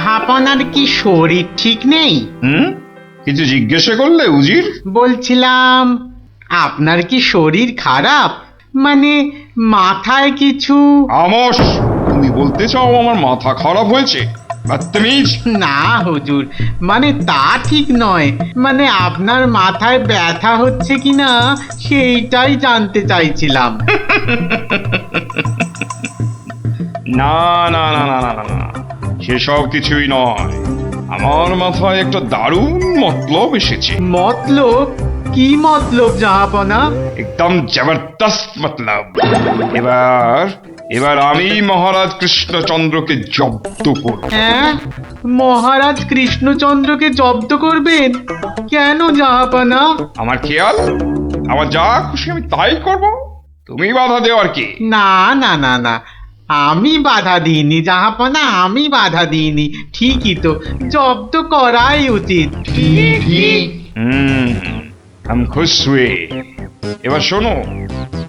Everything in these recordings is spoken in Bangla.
জাহাপনার কি শরীর ঠিক নেই? কিছু জিজ্ঞাসা করলে উজির? বলছিলাম আপনার কি শরীর খারাপ, মানে মাথায় কিছু? আমস, তুমি বলতে চাও আমার মাথা খারাপ হয়েছে? বদতমিজ! না হুজুর, মানে তা ঠিক নয়, মানে আপনার মাথায় ব্যথা হচ্ছে কিনা সেইটাই জানতে চাইছিলাম। না না না না না না না, সেসব কিছুই নয়। আমার মাথায় একটা দারুণ মতলব এসেছে। মতলব? কি মতলব জাহাপনা? একদম জবরদস্ত মতলব। এবার এবার আমি মহারাজ কৃষ্ণচন্দ্রকে জব্দ করব। হ্যাঁ, মহারাজ কৃষ্ণচন্দ্রকে জব্দ করবেন? কেন জাহাপনা? আমার খেয়াল, আমার যা খুশি আমি তাই করব, তুমি বাধা দেওয়ার কি? না না না না, আমি বাধা দিইনি জাহাপনা, আমি বাধা দিইনি। ঠিকই তো, জব্দ করাই উচিত। हम खुश हुए। এবার শোনো,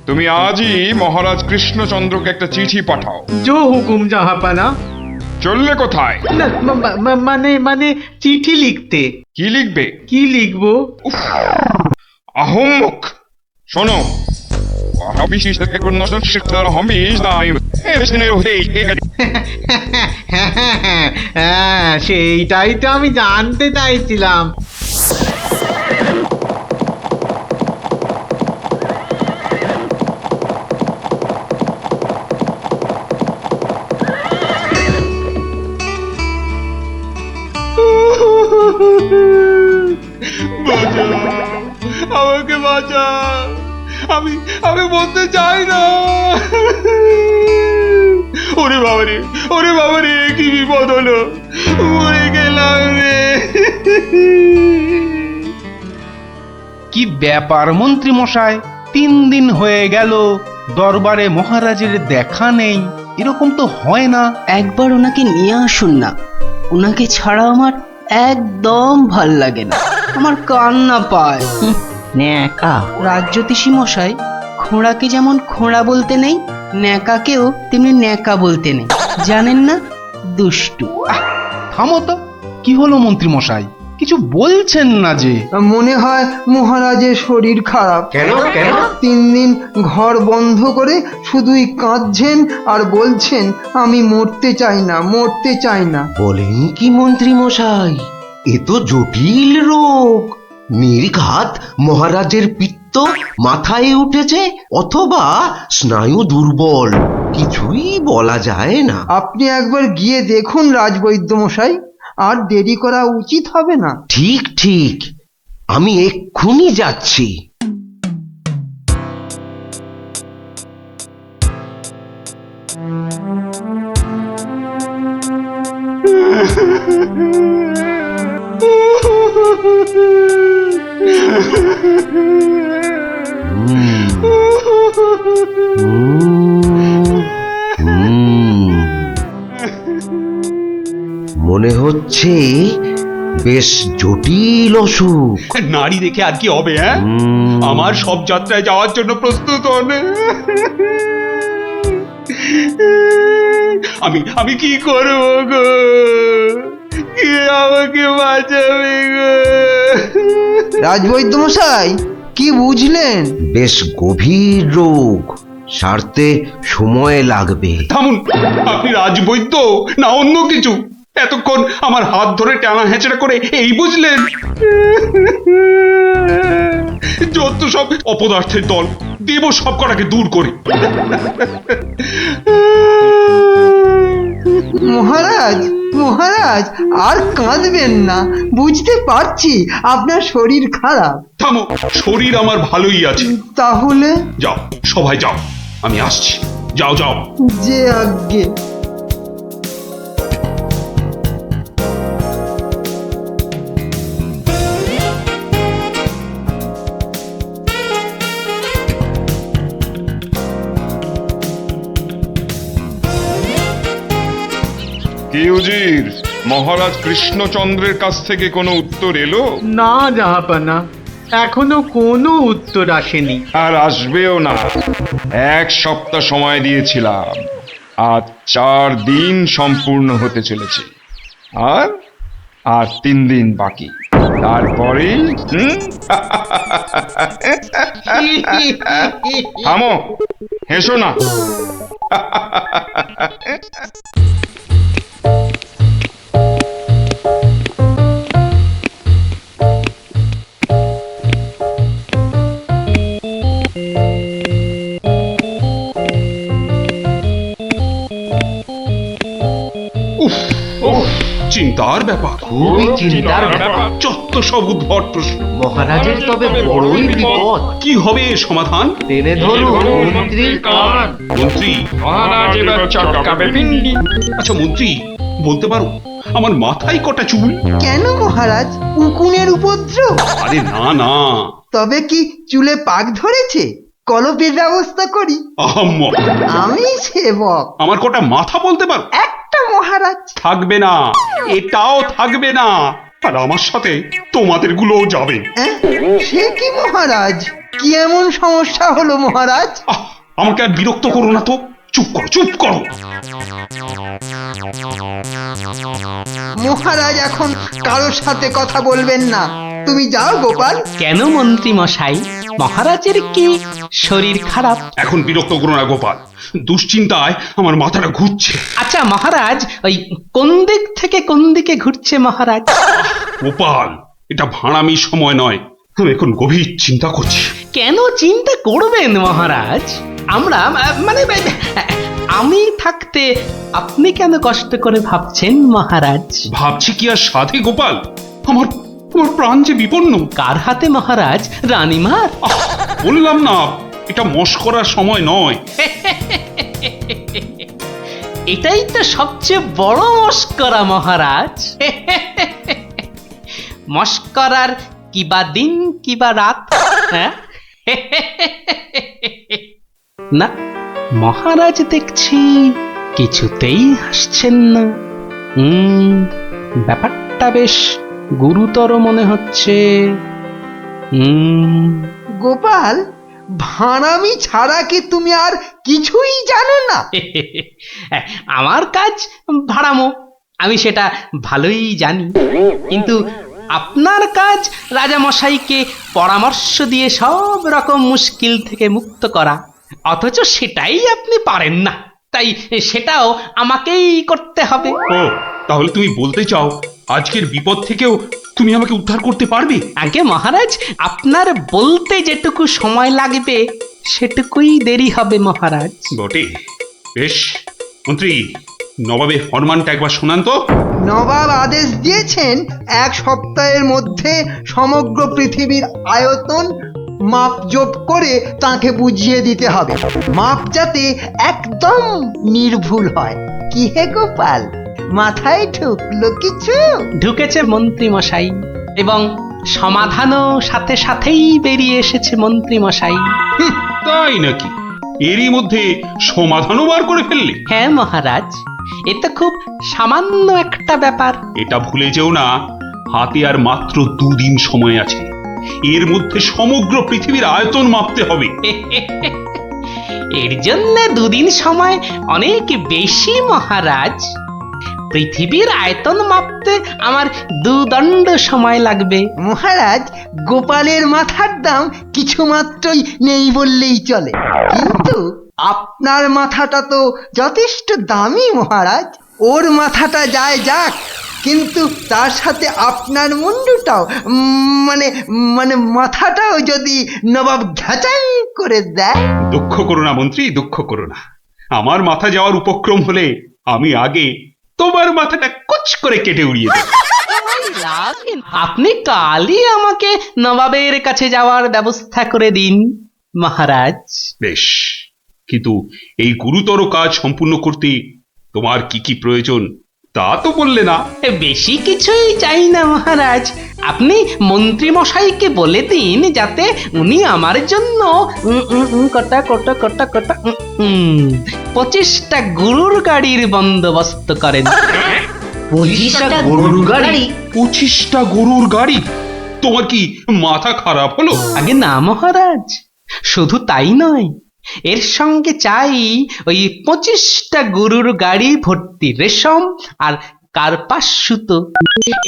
তুমি আজই মহারাজ কৃষ্ণচন্দ্রকে একটা চিঠি পাঠাও। জো হুকুম জাহাপনা। চললে কোথায়? না, মানে মানে চিঠি লিখতে। কি লিখবে? কি লিখবো? আহম্মক! শোনো, হ্যাঁ, সেইটাই তো আমি জানতে চাইছিলাম। আমাকে বাঁচা, আমি আমি বলতে চাই না। ওরে বাবারে, ওরে বাবারে, কি বিপদ হলো, মরে গেলাম রে। কি ব্যাপার মন্ত্রী মশাই, 3 দিন হয়ে গেল দরবারে মহারাজের দেখা নেই। এরকম তো হয় না। একবার ওনাকে নিয়ে আসুন না, ওনাকে ছাড়া আমার একদম ভাল লাগে না, আমার কান্না পায়। ন্যাকা রাজজ্যোতিষী মশাই, খোঁড়াকে যেমন খোঁড়া বলতে নেই, ন্যাকাকেও তেমনি ন্যাকা বলতে নেই, জানেন না? দুষ্টু। থামো তো, কি হলো মন্ত্রী মশাই, কিছু বলছেন না যে? মনে হয় মহারাজের শরীর খারাপ। কেন কেন? 3 দিন ঘর বন্ধ করে শুধুই কাঁদছেন আর বলছেন আমি মরতে চাই না, মরতে চাই না। বলেন কি মন্ত্রী মশাই, এ তো জটিল রোগ। নির্ঘাত মহারাজের পিত্ত মাথায় উঠেছে, অথবা স্নায়ু দুর্বল, কিছুই বলা যায় না। আপনি একবার গিয়ে দেখুন রাজবৈদ্য মশাই, আর দেরি করা উচিত হবে না। ঠিক ঠিক, আমি এক্ষুনি যাচ্ছি। মনে হচ্ছে বেশ জটিল অসুখ। নারী দেখে আর কি হবে? হ্যাঁ, আমার সব যাত্রায় যাওয়ার জন্য প্রস্তুত হন। আমি কি করব গো? কে আমাকে বাঁচাবে গো? রাজবৈদ্য মশাই, কি বুঝলেন? বেশ গভীর রোগ, সারতে সময় লাগবে। থামুন, আপনি রাজবৈদ্য না অন্য কিছু? এতক্ষণ আমার হাত ধরে টানা হেঁচড়া করে এই বুঝলেন? যত সব অপদার্থের দল, দেব সব কটাকে দূর করে। মহারাজ, মহারাজ আর কাঁদবেন না, বুঝতে পারছি আপনার শরীর খারাপ। থামো, শরীর আমার ভালোই আছে। তাহলে যাও, সবাই যাও, আমি আসছি। যাও যাও। যে আজ্ঞে। কি উজির, মহারাজ কৃষ্ণচন্দ্রের কাছ থেকে কোনো উত্তর এলো? না জাহাপনা, এখনো কোনো উত্তর আসেনি। আর আসবেও না। 1 সপ্তাহ সময় দিয়েছিলাম, আজ 4 দিন সম্পূর্ণ হতে চলেছে। আর আর 3 দিন বাকি, তারপরেই থামো, হেসো না। উফ, চিন্তার ব্যাপার, খুবই চিন্তার ব্যাপার। যত সব উদ্ভট প্রশ্ন। মহারাজের তবে বড়ই বিপদ। কি হবে এর সমাধান? টেনে ধরুন মন্ত্রীর কান। মন্ত্রী, মহারাজ এবার চটকাবে পিন্ডি। আচ্ছা মন্ত্রী, বলতে পারো আমার মাথায় কটা চুল? কেন মহারাজ, উকুনের উপদ্রব? আরে না না, তবে কি চুলে পাক ধরেছে? কলপের ব্যবস্থা করি। আহাম্মক। আমি সেবক। আমার কটা মাথা বলতে পারো? একটা মহারাজ। থাকবে না, এটাও থাকবে না, আর আমার সাথে তোমাদের গুলোও যাবে। অ্যাঁ? সে কি মহারাজ? কি এমন সমস্যা হলো মহারাজ? আহ, আমাকে আর বিরক্ত করো না তো, চুপ করো, চুপ করো। মহারাজ এখন কারোর সাথে কথা বলবেন না। তুমি যাও গোপাল। কেন মন্ত্রী মশাই, মহারাজের কি শরীর খারাপ? এখন বিরক্ত করো না গোপাল, দুশ্চিন্তায় আমার মাথাটা ঘুরছে। আচ্ছা মহারাজ, ওই কোন দিক থেকে কোন দিকে ঘুরছে মহারাজ? গোপাল, এটা ভাড়ামির সময় নয়, আমি এখন গভীর চিন্তা করছি। কেন চিন্তা করবেন মহারাজ? আমরা মানে আমি থাকতে আপনি কেন কষ্ট করে ভাবছেন মহারাজ? ভাবছি কি আর সাধে গোপাল, আমার আমার প্রাণ যে বিপন্ন। কার হাতে মহারাজ? রানীমার? আহ, বললাম না এটা মস্করার সময় নয়। এটাই তো সবচেয়ে বড় মস্করা মহারাজ। মস্করার কিবা দিন কিবা রাত, হ্যাঁ? না, মহারাজ দেখছি কিছুতেই হাসছেন না। ব্যাপারটা বেশ গুরুতর মনে হচ্ছে। গোপাল, ভাঁড়ামি ছাড়া কি তুমি আর কিছুই জানো না? আমার কাজ ভাড়ামো, আমি সেটা ভালোই জানি, কিন্তু আপনার কাজ রাজামশাইকে পরামর্শ দিয়ে সব রকম মুশকিল থেকে মুক্ত করা, অথচ সেটাই আপনি পারেন না, তাই সেটাও আমাকেই করতে হবে। ও, তাহলে তুমি বলতে চাও আজকের বিপদ থেকেও তুমি আমাকে উদ্ধার করতে পারবে? আগে মহারাজ, আপনার বলতে যেটুকু সময় লাগবে সেটুকুই দেরি হবে মহারাজ। বটে, বেশ। মন্ত্রী, নবাবের ফরমানটা একবার শোনান তো। নবাব আদেশ দিয়েছেন 1 সপ্তাহের মধ্যে সমগ্র পৃথিবীর আয়তন মাপজোপ করে তাকে বুঝিয়ে দিতে হবে। মাপ যাতে একদম নির্ভুল হয়। কি হে গোপাল, মাথায় ঢুকলো কিছু? ঢুকেছে মন্ত্রী মশাই, এবং সমাধানও সাথে সাথেই বেরিয়ে এসেছে মন্ত্রী মশাই। তাই নাকি? এরই মধ্যে সমাধানও বার করে ফেললে? হ্যাঁ মহারাজ, এ তো খুব সামান্য একটা ব্যাপার। এটা ভুলে যেও না, হাতে আর মাত্র 2 দিন সময় আছে। এর মধ্যে সমগ্র পৃথিবীর আয়তন মাপতে হবে। এর জন্য 2 দিন সময় অনেক বেশি মহারাজ। পৃথিবীর আয়তন মাপতে আমার 2 দণ্ড সময় লাগবে। মহারাজ, গোপালের মাথার দাম কিছু মাত্রই নেই বললেই চলে, কিন্তু আপনার মাথাটা তো যথেষ্ট দামি মহারাজ। ওর মাথাটা যায় যাক, কিন্তু তার সাথে আপনার মুন্ডুটাও মানে মানে মাথাটাও যদি নবাব ঘ্যাচাই করে দেয়। দুঃখ করো না মন্ত্রী, দুঃখ করো না। আমার মাথা যাওয়ার উপক্রম হলে আমি আগে তোমার মাথাটা কুচ করে কেটে উড়িয়ে দেব। আপনি কালই আমাকে নবাবের কাছে যাওয়ার ব্যবস্থা করে দিন মহারাজ। বেশ, কিন্তু এই গুরুতর কাজ সম্পূর্ণ করতে তোমার কি কি প্রয়োজন তা তো বললে না। বেশি কিছুই চাই না মহারাজ, আপনি মন্ত্রী মশাইকে বলে দিন যাতে উনি আমার জন্য কটা 25টা গরুর গাড়ির বন্দোবস্ত করেন। 25টা গরুর গাড়ি? 25টা গরুর গাড়ি? তোমার কি মাথা খারাপ হলো? আগে না মহারাজ, শুধু তাই নয়, এর সঙ্গে চাই ওই 25টা গরুর গাড়ি ভর্তি রেশম আর কার্পাস সুতো।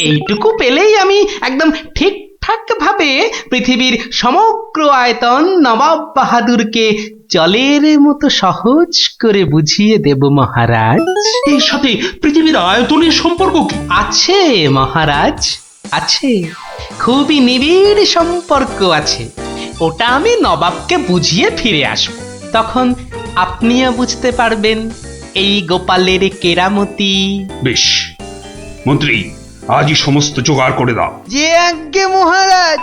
এইটুকু পেলেই আমি একদম ঠিকঠাক ভাবে পৃথিবীর সমগ্র আয়তন নবাব বাহাদুরকে জলের মতো সহজ করে বুঝিয়ে দেব মহারাজ। এর সাথে পৃথিবীর আয়তনের সম্পর্ক কি? আছে মহারাজ, আছে, খুবই নিবিড় সম্পর্ক আছে। ওটা আমি নবাবকে বুঝিয়ে ফিরে আসব, তখন আপনিও বুঝতে পারবেন এই গোপালের কেরামতি। বেশ, মন্ত্রী আজই সমস্ত জোগাড় করে দাও। যে আজ্ঞে মহারাজ।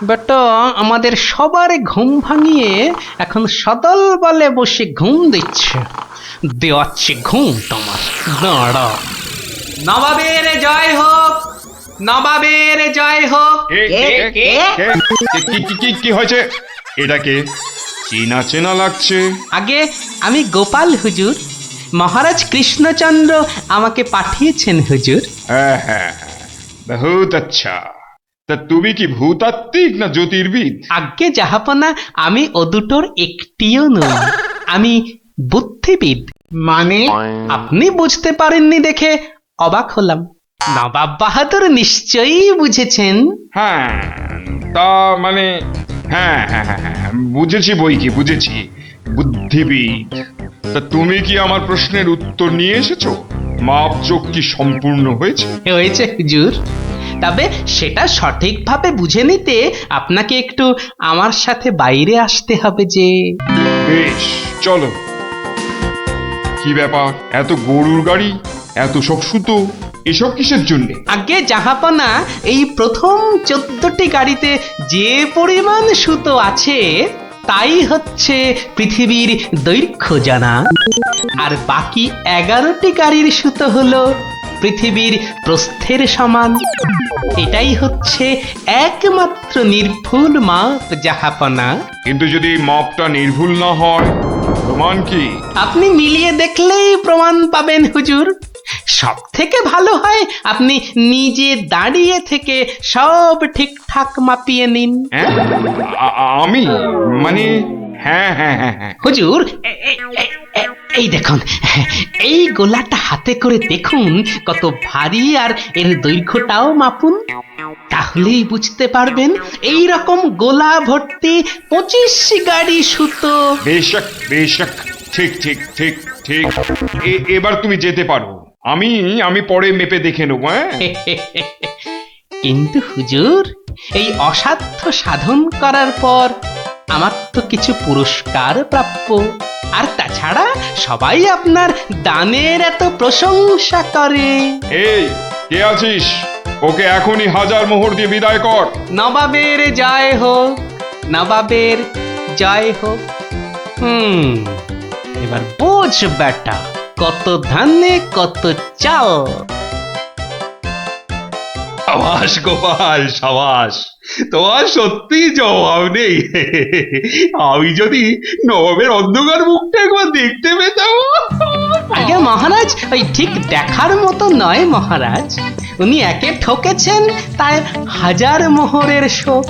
বেটা আমাদের সবার ঘুম ভাঙিয়ে এখন সদল বলে বসে ঘুম দিচ্ছে। দেওয়াচ্ছে ঘুম তোমার, দাঁড়া। নবাবের জয় হোক, নবাবের জয় হোক। কি হয়েছে? এটাকে চেনা চেনা লাগছে। আগে আমি গোপাল হুজুর, মহারাজ কৃষ্ণচন্দ্র আমাকে পাঠিয়েছেন হুজুর। হ্যাঁ হ্যাঁ হ্যাঁ, বহুত আচ্ছা। তা তুমি কি ভূতাত্ত্বিক না জ্যোতির্বিদ? আজ্ঞে জাহাপনা, আমি ও দুটোর একটিও নই, আমি বুদ্ধিবিদ। মানে আপনি বুঝতে পারেননি দেখে অবাক হলাম, নবাব বাহাদুর নিশ্চয়ই বুঝেছেন। হ্যাঁ, তা মানে হ্যাঁ হ্যাঁ হ্যাঁ হ্যাঁ, বুঝেছি বই কি, বুঝেছি, বুদ্ধিবিদ। তা তুমি কি আমার প্রশ্নের উত্তর নিয়ে এসেছো? মাপযোগ কি সম্পূর্ণ হয়েছে? হয়েছে হুজুর, তবে সেটা সঠিকভাবে বুঝে নিতে আপনাকে একটু আমার সাথে বাইরে আসতে হবে যে। বেশ, চলো। কি ব্যাপার, এত গরুর গাড়ি, এত সব সুতো, এসব কিসের জন্য? আগে জাহাপনা, এই প্রথম 14টি গাড়িতে যে পরিমাণ সুতো আছে তাই হচ্ছে পৃথিবীর দৈর্ঘ্য জানা, আর বাকি 11টি গাড়ির সুতো হলো পৃথিবীর প্রস্থের সমান। এটাই হচ্ছে একমাত্র নির্ভুল মাপ জাহাপনা। কিন্তু যদি মাপটা নির্ভুল না হয়, প্রমাণ কি? আপনি মিলিয়ে দেখলেই প্রমাণ পাবেন হুজুর। সব থেকে ভালো হয় আপনি নিজে দাঁড়িয়ে থেকে সব ঠিকঠাক মাপিয়ে নিন। হ্যাঁ, আমি মানে হ্যাঁ হ্যাঁ হ্যাঁ হ্যাঁ। হুজুর, এই দেখুন, এই গোলাটা হাতে করে দেখুন কত ভারী, আর এর দৈর্ঘ্যটাও মাপুন, তাহলেই বুঝতে পারবেন এই রকম গোলা ভর্তি 25 গাড়ি সুতো। বেশক বেশক, ঠিক ঠিক ঠিক ঠিক। এবার তুমি যেতে পারো, আমি পরে মেপে দেখে নেবো। হ্যাঁ, কিন্তু হুজুর, এই অসাধ্য সাধন করার পর আমার তো কিছু পুরস্কার প্রাপ্য, আর তাছাড়া সবাই আপনার দানের এত প্রশংসা করে। এই কে আছিস? ওকে এখনই 1000 মোহর দিয়ে বিদায় কর। নবাবের জয় হোক, নবাবের জয় হোক। এবার বোঝ বেটা, কত ধানে কত চাল। সাবাস গোপাল, সাবাস, তোমার সত্যি জবাব নেই। আমি যদি নবাবের অন্ধকার মুখটা একবার দেখতে পেতাম। আগে মহারাজ, ওই ঠিক দেখার মতো নয় মহারাজ, উনি একে ঠকেছেন, তাই 1000 মোহরের শোক।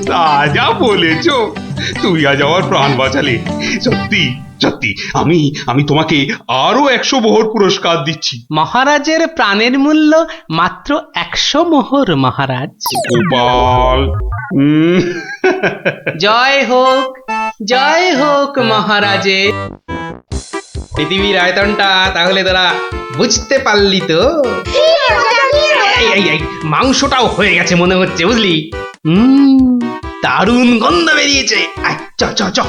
তা যা বলেছ, তুমি আজ আমার প্রাণ বাঁচালে। সত্যি সত্যি, আমি তোমাকে আরো 100 মোহর পুরস্কার দিচ্ছি। মহারাজের প্রাণের মূল্য মাত্র 100 মোহর মহারাজ। গোপাল, জয় হোক, জয় হোক মহারাজের। পৃথিবীর আয়তনটা তাহলে তোরা বুঝতে পারলি তো? এই মাংসটাও হয়ে গেছে মনে হচ্ছে, বুঝলি? দারুণ গন্ধ বেরিয়েছে। চ চ চ,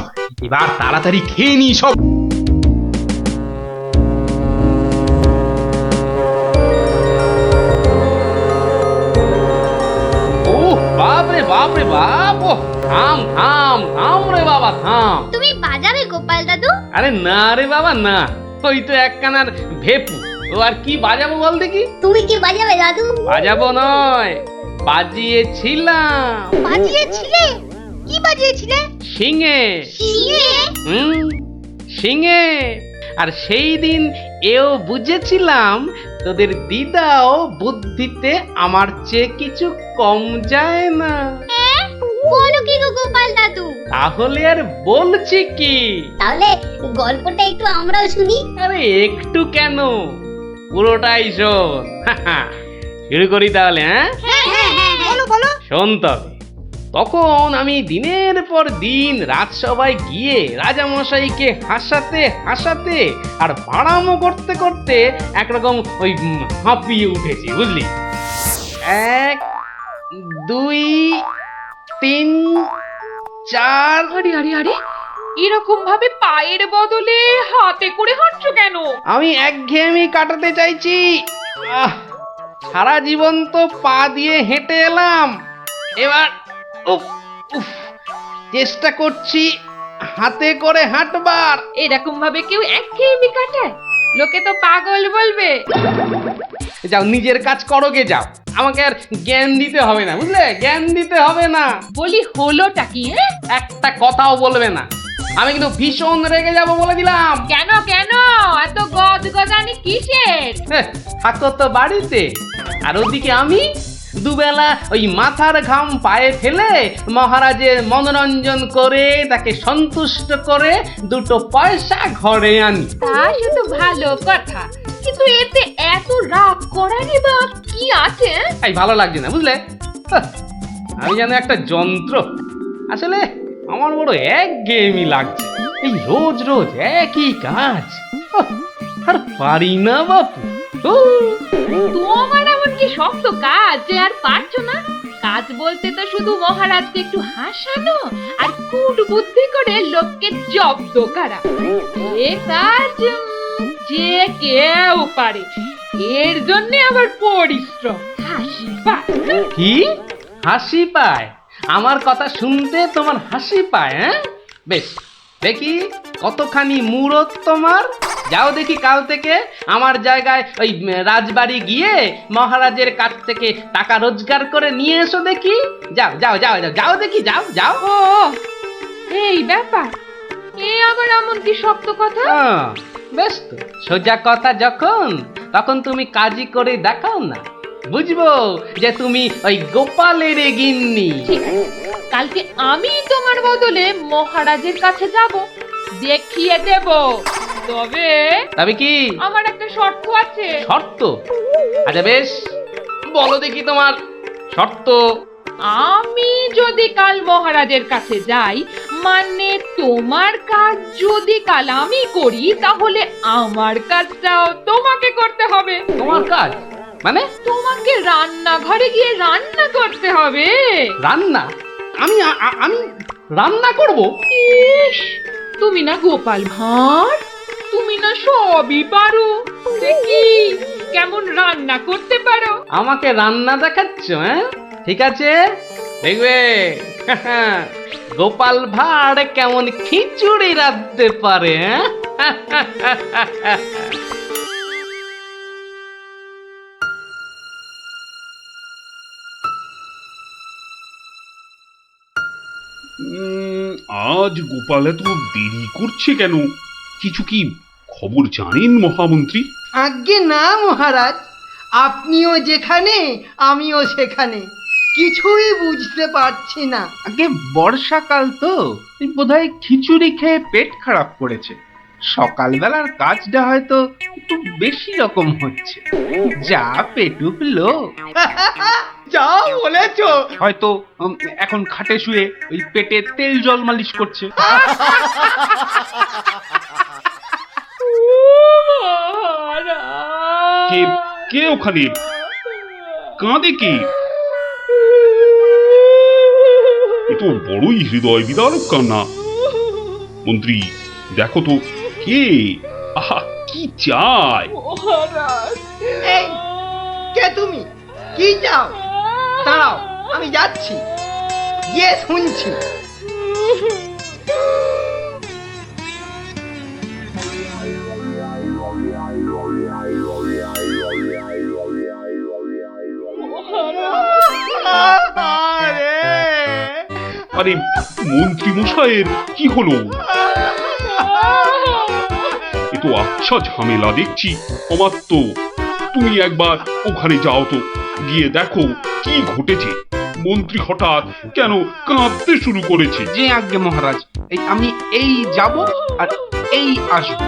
এবার তাড়াতাড়ি খেয়ে নি সব। বাপ রে বাপ, ও থাম থাম থাম রে বাবা থাম। তুমি বাজাবে গোপাল দাদু? আরে না রে বাবা না, ওই তো একখানার ভেপু, ও আর কি বাজাবো বল দেখি। তুমি কি বাজাবে দাদু? বাজাবো নয়, বাজিয়েছিলাম। বাজিয়েছিলে? কি বাজিয়েছিলে? শিঙে। শিঙে? শিঙে। আর সেই দিন এও বুঝেছিলাম তোদের দিদাও বুদ্ধিতে আমার চেয়ে কিছু কম যায় না। বলো কি গো গোপাল দাদু? তাহলে আর বলছি কি, তাহলে গল্পটা একটু আমরাও শুনি। আরে একটু কেন, পুরোটাই শোন। শুরু করি তাহলে, হ্যাঁ? বলো বলো। শোন তবে। তখন আমি দিনের পর দিন রাজসভায় গিয়ে রাজামশাইকে হাসাতে হাসাতে আর বাড়ামো করতে করতে একরকম ওই হাঁপিয়ে উঠেছি, বুঝলি? 1 2 3 4। আরে আরে আরে, এরকম ভাবে পায়ের বদলে হাতে করে হাঁটছো কেন? আমি একঘেয়েমি কাটাতে চাইছি। সারা জীবন তো পা দিয়ে হেঁটে এলাম, এবার উফ উফ চেষ্টা করছি হাতে করে হাঁটবার। এরকম ভাবে কেউ একঘেয়েমি কাটায়? লোকে তো পাগল বলবে। যাও নিজের কাজ করো গে, যাও, আমাকে আর জ্ঞান দিতে হবে না, বুঝলে? জ্ঞান দিতে হবে না। বলি হলোটা কি? একটা কথাও বলবে না, আমি কিন্তু ভীষণ রেগে যাব বলে দিলাম। কেন কেন এত গদগদানি কিসের? থাকো তো বাড়িতে, আর ওদিকে আমি দুবেলা ওই মাথার ঘাম পায়ে ফেলে মহারাজের মনোরঞ্জন করে তাকে সন্তুষ্ট করে 2 পয়সা ঘরে আনি। তা সে তো ভালো কথা, কিন্তু এতে এত রাগ করারই বা কি আছে? এই ভালো লাগছে না, বুঝলে? আমি যেন একটা যন্ত্র। আসলে আমার বড় একঘেয়েমি লাগছে, এই রোজ রোজ একই কাজ। আর পারি না বাপু। তোমার এমন কি শক্ত কাজ যে আর পারছো না? কাজ বলতে তো শুধু মহারাজকে একটু হাসানো আর কুট বুদ্ধি করে লোককে জব্দ করা। এ কাজ যে কেউ পারে, এর জন্য আবার পরিশ্রম। হাসি পায়। কি হাসি পায়? আমার কথা শুনতে তোমার হাসি পায়? হ্যাঁ, বেশ দেখি কতখানি মুরত তোমার। যাও দেখি কাল থেকে আমার জায়গায় ওই রাজবাড়ি গিয়ে মহারাজের কাছ থেকে টাকা রোজগার করে নিয়ে এসো দেখি। যাও যাও যাও যাও যাও দেখি, যাও যাও। ও এই ব্যাপার, এ আবার এমন কি শক্ত কথা? বেশ তো, সোজা কথা যখন, তখন তুমি কাজই করে দেখাও না, বুঝবো যে তুমি ওই গোপালের গিন্নি। ঠিক আছে, কালকে আমি তোমার বদলে মহারাজের কাছে যাব, দেখিয়ে দেব। তবে কি আমার একটা শর্ত আছে। শর্ত? আচ্ছা বেশ, বলো দেখি তোমার শর্ত। আমি যদি কাল মহারাজের কাছে যাই, মানে তোমার কাজ যদি কাল আমি করি, তাহলে আমার কাজটাও তোমাকে করতে হবে। তোমার কাজ মানে? তোমাকে রান্নাঘরে গিয়ে রান্না করতে হবে। রান্না? আমি আমি রান্না করব? ইস, তুমি না গোপাল ভাঁড়, তুমি না সবই পারো। দেখি কেমন রান্না করতে পারো। আমাকে রান্না দেখাচ্ছ? হ্যাঁ, ঠিক আছে, দেখবে গোপাল ভাঁড় কেমন খিচুড়ি রাঁধতে পারে। আজ গোপাল এত দেরি করছে কেন? কিছু কি খবর জানেন মহামন্ত্রী? আজ্ঞে না মহারাজ, আপনিও যেখানে আমিও সেখানে, কিছুই বুঝতে পারছি না। আগে বর্ষাকাল তো, বোধহয় খিচুড়ি খেয়ে পেট খারাপ করেছে। সকালবেলার কাজটা হয়তো একটু বেশি রকম হচ্ছে, যা পেটুক লোক। যা বলেছো। হয়তো এখন খাটে শুয়ে ওই পেটে তেল জল মালিশ করছে। কে কে ওখানে কাঁদে? কে? এ তো বড়ই হৃদয় বিদারক কান্না। মন্ত্রী দেখো তো কে? আহা, কি চায়? এই কে তুমি? কি চাও? দাঁড়াও, আমি যাচ্ছি। গিয়ে শুনছি। আরে মন্ত্রী মশাইয়ের কি হলো? এ তো আচ্ছা ঝামেলা দেখছি। অমাত্য, তুমি একবার ওখানে যাও তো, গিয়ে দেখো কি ঘটেছে। মন্ত্রী হঠাৎ কেন কাঁদতে শুরু করেছে? যে আজ্ঞে মহারাজ, আমি এই যাব আর এই আসবো।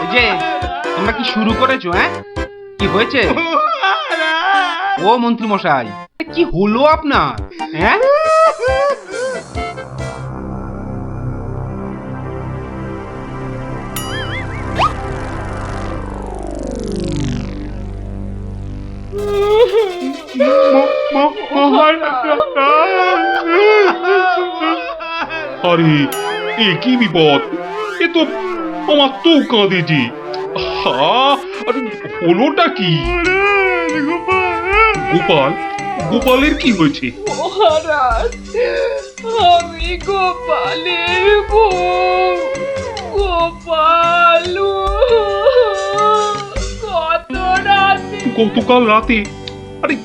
এই যে তোমরা কি শুরু করেছো? হ্যাঁ, কি হয়েছে? ও মন্ত্রী মশাই, কি হলো আপনার? হ্যাঁ, আরে এ কি বিপদ! এ তো আমার তো কাঁদে যে। আরে হলোটা কি? গোপাল, গোপালের কি হয়েছে? মহারাজ, আমি গোপালের বউ। গোপাল কত রাতে, গতকাল রাতে? আরে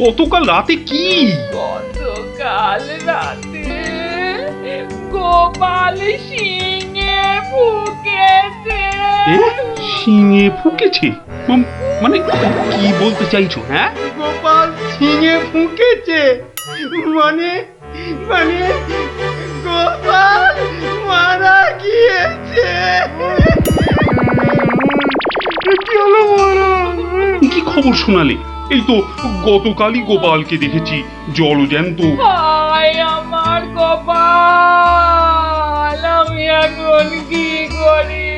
গতকাল রাতে কি? গতকাল রাতে গোপাল শিঙে ফুকেছে। শিঙে ফুকেছে? মানে কি বলতে চাইছো? হ্যাঁ, গোপাল ছিঙে ফুঁকেছে মানে মানে গোপাল মারা গিয়েছে। কি খবর শোনালে? এই তো গতকালই গোপালকে দেখেছি জলজ্যান্ত। হায় আমার গোপাল, আমি এখন কি করি?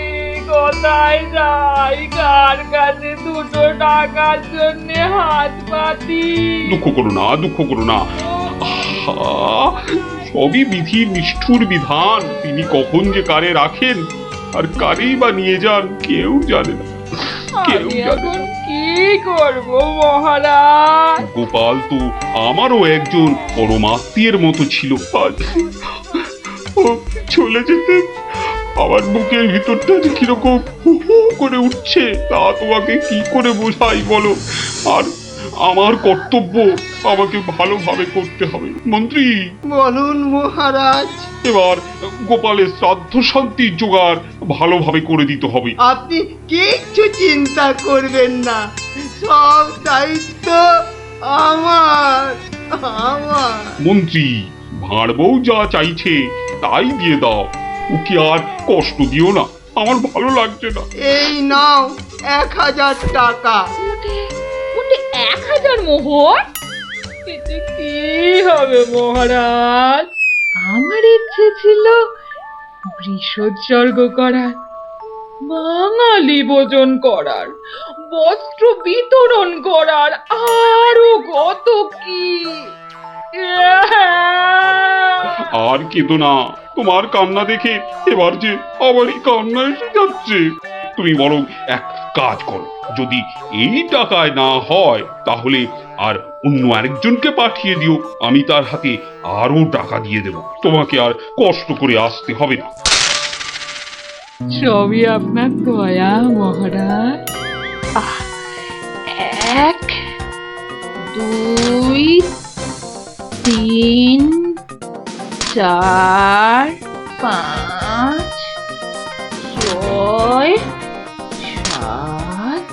কোথায় যাই? কার কাছে দুটো টাকার জন্য হাত পাতি? দুঃখ করো না, দুঃখ করো না। আহা, সবই বিধির নিষ্ঠুর বিধান। তিনি কখন যে কারে রাখেন আর কারেই বা নিয়ে যান কেউ জানে না, কেউ আমি জানে এখন না। কি করব মহারাজ? গোপাল তো আমারও একজন পরমাত্মীয়ের মতো ছিল। আজ ও চলে যেতে আমার বুকের ভিতরটা যে কিরকম হু হু করে উঠছে তা তোমাকে কি করে বোঝাই বলো। আর আমার কর্তব্য আমাকে ভালোভাবে করতে হবে। মন্ত্রী, বলুন মহারাজ। এবার গোপালের শ্রাদ্ধ শান্তির জোগাড় ভালোভাবে করে দিতে হবে। আপনি কিচ্ছু চিন্তা করবেন না, সব দায়িত্ব আমার আমার। মন্ত্রী, ভাঁড় বউ যা চাইছে তাই দিয়ে দাও, ওকে আর কষ্ট দিও না, আমার ভালো লাগছে না। এই নাও 1000 টাকা। মোটে 1000 মোহর? এতে কি হবে মহারাজ? আমার ইচ্ছে ছিল বৃষোৎসর্গ করার, বাঙালি ভোজন করার, বস্ত্র বিতরণ করার, আরো কত কি। আর কেঁদো না, তোমার কান্না দেখে এবার যে আমারই কান্না এসে যাচ্ছে। তুমি বরং এক কাজ করো, যদি এই টাকায় না হয় তাহলে আর অন্য আরেকজনকে পাঠিয়ে দিও, আমি তার হাতে আরো টাকা দিয়ে দেব, তোমাকে আর কষ্ট করে আসতে হবে না। সবই আপনার দয়া মহারাজ। 1 2 3 4 5 6 7 8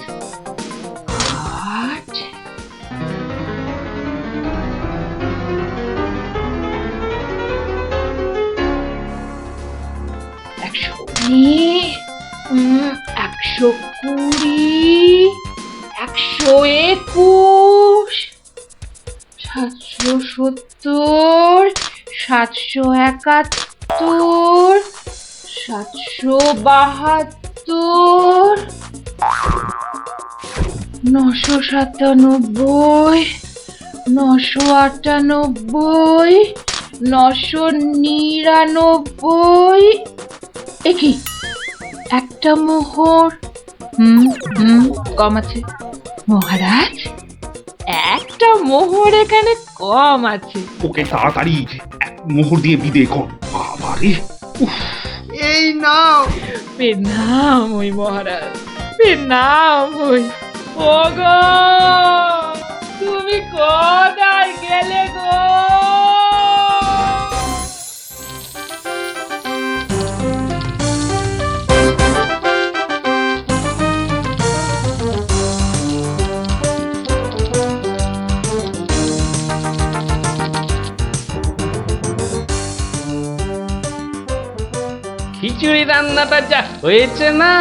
120 121 770 771 772 997 998 999। একি একটা মোহর কম আছে মহারাজ। 1 একটা মোহর এখানে কম আছে। ওকে তাড়াতাড়ি এক মোহর দিয়ে বিদে কর। বাবারে, উফ, এই নাও। প্রণাম ওই মহারাজ, প্রণাম ওই। ওগো, তুমি কোথায় গেলে গো? খিচুড়ি রান্নাটা যা হয়েছে না,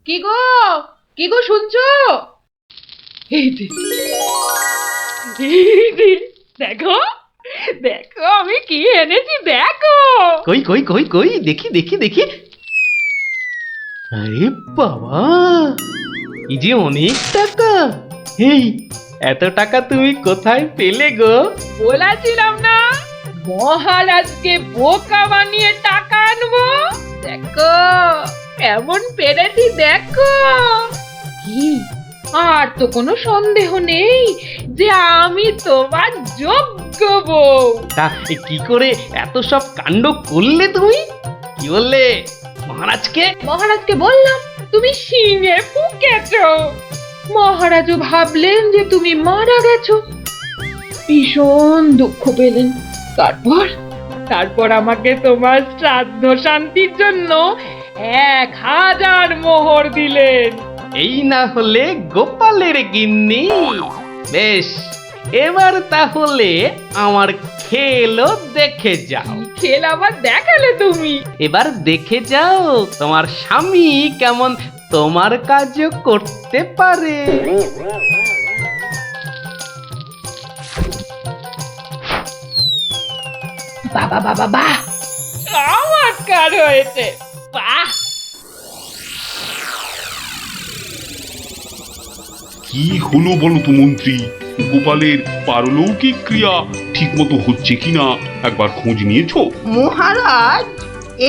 কি গো, কি গো শুনছো? এই যে, এই যে, দেখো দেখো আমি কি এনেছি দেখো। কই কই কই কই দেখি দেখি দেখি। আরে বাবা, এই যে অনেক টাকা। এই এত টাকা তুমি কোথায় পেলে গো? বলেছিলাম না মহারাজকে বোকা বানিয়ে টাকা আনবো। দেখো কেমন পেরেছি দেখো। কি আর তো কোনো সন্দেহ নেই যে আমি তোমার যোগ্য বউ। তা কি করে এত সব কাণ্ড করলে তুমি? কি বললে মহারাজকে? মহারাজকে বললাম তুমি শিঙে ফুকেছো। মহারাজও ভাবলেন যে তুমি মারা গেছো, ভীষণ দুঃখ পেলেন। তারপর আমাকে তোমার শ্রাদ্ধ শান্তির জন্য 1000 মোহর দিলেন। এই না হলে গোপালের গিন্নি। বেশ, এবার তাহলে আমার খেলও দেখে যাও। খেল আবার দেখালে তুমি? এবার দেখে যাও তোমার স্বামী কেমন তোমার কাজও করতে পারে। বাবা বাবা বাহ, চমৎকার হয়েছে, বাহ। কি হলো বলো তো মন্ত্রী? গোপালের পারলৌকিক ক্রিয়া ঠিক মতো হচ্ছে কিনা একবার খোঁজ নিয়েছো? মহারাজ,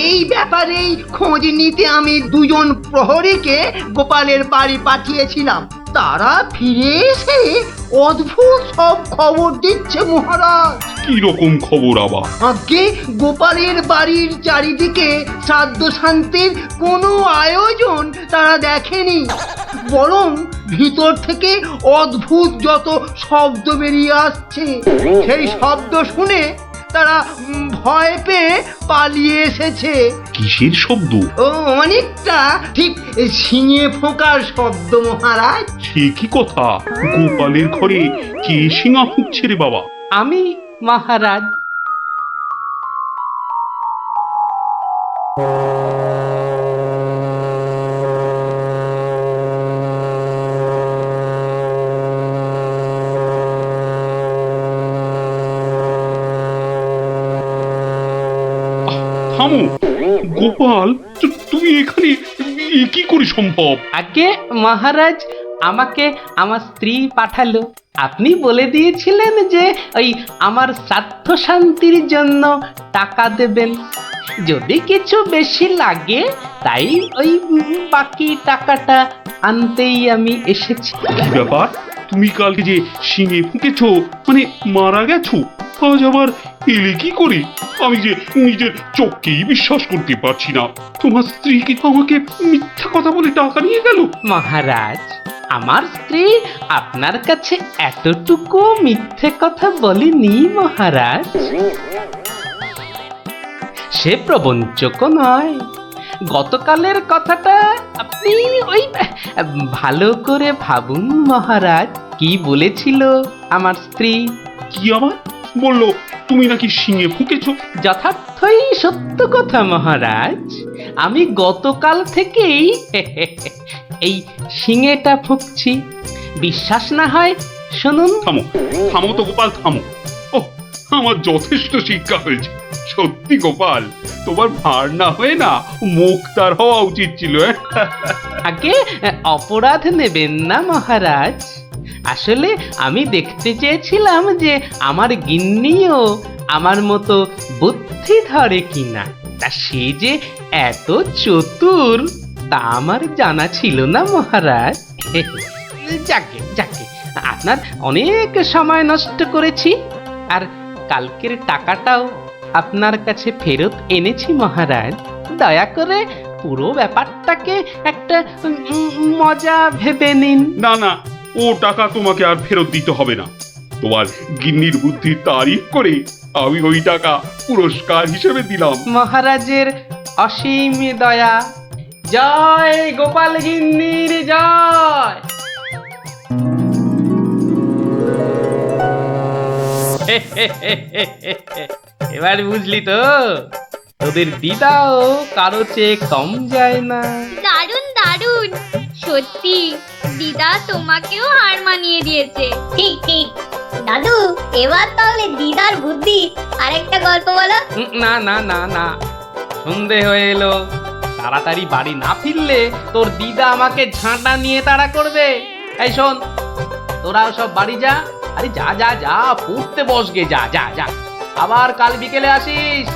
এই ব্যাপারেই খোঁজ নিতে আমি 2জন প্রহরীকে গোপালের বাড়ি পাঠিয়েছিলাম। তারা ফিরে এসে অদ্ভুত সব খবর দিচ্ছে মহারাজ। কি রকম খবর আবার? আগে গোপালের বাড়ির চারিদিকে শ্রাদ্ধ শান্তির কোনো আয়োজন তারা দেখেনি, বরং ভিতর থেকে অদ্ভুত যত শব্দ বেরিয়ে আসছে, সেই শব্দ শুনে তারা ভয় পেয়ে পালিয়ে এসেছে। কিসের শব্দ? ও অনেকটা ঠিক শিঙে ফোঁকার শব্দ মহারাজ। সে কি কথা? গোপালের ঘরে কে শিঙা ফুঁকছে রে বাবা? আমি মহারাজ। থামো গোপাল, তুমি এখানে কি করে সম্ভব? আগে মহারাজ আমাকে আমার স্ত্রী পাঠালো। আপনি বলে দিয়েছিলেন যে ওই আমার শ্রাদ্ধ শান্তির জন্য টাকা দেবেন, যদি কিছু বেশি লাগে তাই ওই বাকি টাকাটা আনতেই আমি এসেছি। কি ব্যাপার? তুমি কালকে যে শিঙে ফুঁকেছো, মানে মারা গেছো, আজ আবার এলে কি করে? আমি যে নিজের চোখকেই বিশ্বাস করতে পারছি না। তোমার স্ত্রীকে আমাকে মিথ্যা কথা বলে টাকা নিয়ে গেল? মহারাজ, আমার স্ত্রী আপনার কাছে এতটুকু মিথ্যে কথা বলেনি মহারাজ। সে প্রবঞ্চক নয়। গতকালের কথাটা আপনি ওই ভালো করে ভাবুন মহারাজ। কি বলেছিল আমার স্ত্রী? কি আবার বললো? তুমি নাকি শিঙে ফুঁকেছো? যথার্থই সত্য কথা মহারাজ। আমি গতকাল থেকেই এই শিঙেটা ফুঁকছি। বিশ্বাস না হয় শুনুন। থামো থামো তো গোপাল, থামো। ও, আমার যথেষ্ট শিক্ষা হয়েছে। সত্যি গোপাল, তোমার ভার না হয়ে না মুক্তার হওয়া উচিত ছিল। আগে অপরাধ নেবেন না মহারাজ। আসলে আমি দেখতে চেয়েছিলাম যে আমার গিন্নিও আমার মতো বুদ্ধি ধরে কিনা। তা সে যে এত চতুর তা আমার জানা ছিল না মহারাজ। যাকে যাকে, আপনার অনেক সময় নষ্ট করেছি, আর কালকের টাকাটাও আপনার কাছে ফেরত এনেছি মহারাজ। দয়া করে পুরো ব্যাপারটাকে একটা মজা ভেবে নিন। না না, ও টাকা তোমাকে আর ফেরত দিতে হবে না। তোমার গিন্নির বুদ্ধির তারিফ করে আমি ওই টাকা পুরস্কার হিসেবে দিলাম। মহারাজের অসীম দয়া। জয় গোপাল গিন্নির জয়। এবার বুঝলি তো, তোদের দিদাও কারো চেয়ে কম যায় না। দারুণ দারুণ, সত্যি দিদা তোমাকেও হার মানিয়ে দিয়েছে। ঠিক ঠিক দাদু, এবার তাহলে দিদার বুদ্ধি আরেকটা গল্প বলো। না না না না, সন্ধে হয়ে এলো, তাড়াতাড়ি বাড়ি না ফিরলে তোর দিদা আমাকে ঝাঁটা নিয়ে তাড়া করবে। এই শোন, তোরাও সব বাড়ি যা। আরে যা যা যা, পড়তে বসগে, যা যা যা, আবার কাল বিকেলে আসিস।